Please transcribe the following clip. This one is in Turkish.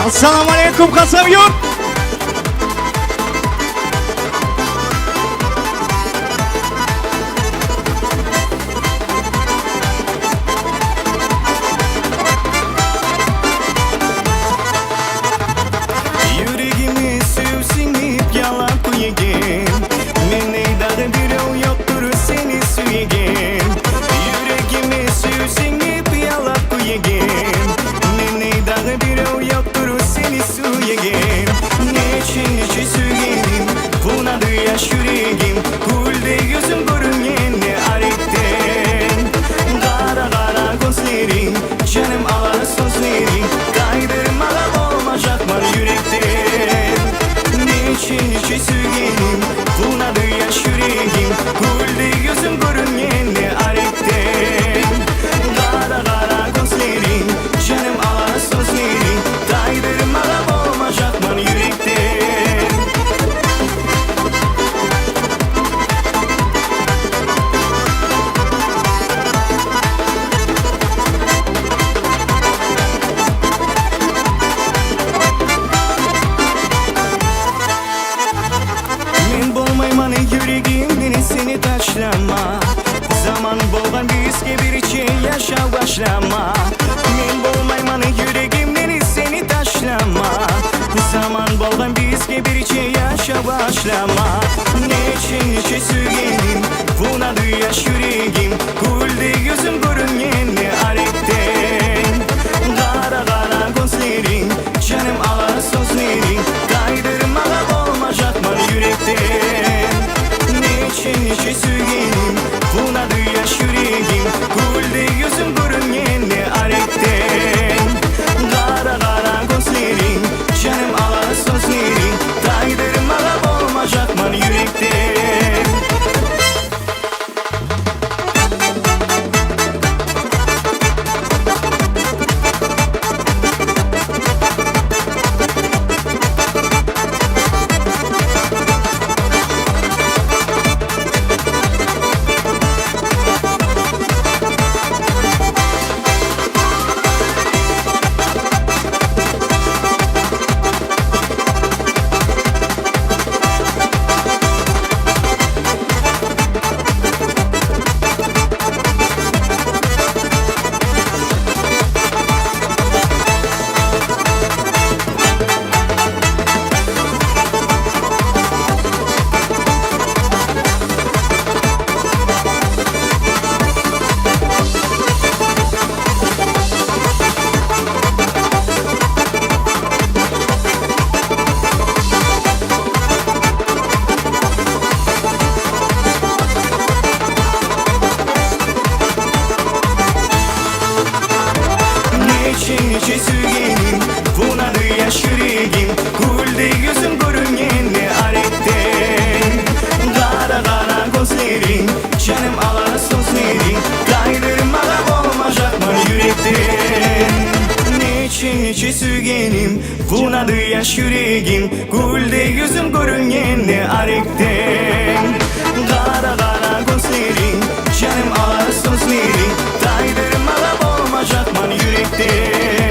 Assalomu alaykum qasamyurt. Yüreğimi sevsinip yalan koyayım. Mene dağı bir yoktur seni suyayım. Yüreğimi sevsinip yalan koyayım. Mene dağı bir yoktur seni suyayım. Niçin içi suyayım? Buna duyaş yüreğim. Gülde yüzüm görünyen ne aretten. Kara kara gözlerin, canım alan sözlerin. Kaydırmalar olmayacak var yürekten. Niçin içi suyayım? Buna duyaş yüreğim. Gülde yüzüm görünyen ne aretten. Kara kara gözlerin, canım alan sözlerin. Kaydırmalar olmayacak var yürekten. Men bolmayman yüreğimden seni taşlama. Zaman bolgan bizge bir içe yaşa başlama. Men bolmayman yüreğimden seni taşlama. Zaman bolgan bizge bir içe yaşa başlama. Niçin içe suyayım? Buna duyaş yüreğim. Gülde yüzüm görünyen ne aretten. Kara kara gözlerin, canım alan sözlerin. Kaydırmalar olmayacak var yürekten. Niçin içi suyayım? Buna duyaş yüreğim. Gülde yüzüm görünyen ne aretten. Kara kara gözlerin, canım alan sözlerin. Kaydırmalar olmayacak var yürekten. Niçin içi suyayım? Buna duyaş yüreğim. Gülde yüzüm görünyen ne aretten. Kara kara gözlerin, canım alan sözlerin. Kaydırmalar olmayacak var yürekten. Niçin içi suyayım? Buna duyaş yüreğim. Gülde yüzüm görünyen ne aretten. Kara kara gözlerin, canım alan sözlerin. Kaydırmalar olmayacak var yürekten.